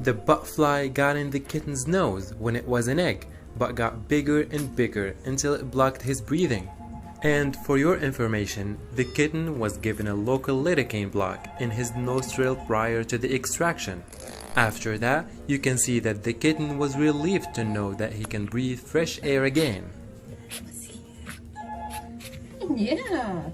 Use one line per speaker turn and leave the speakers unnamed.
The botfly got in the kitten's nose when it was an egg, but got bigger and bigger until it blocked his breathing. And for your information, the kitten was given a local lidocaine block in his nostril prior to the extraction. After that, you can see that the kitten was relieved to know that he can breathe fresh air again.
Yeah.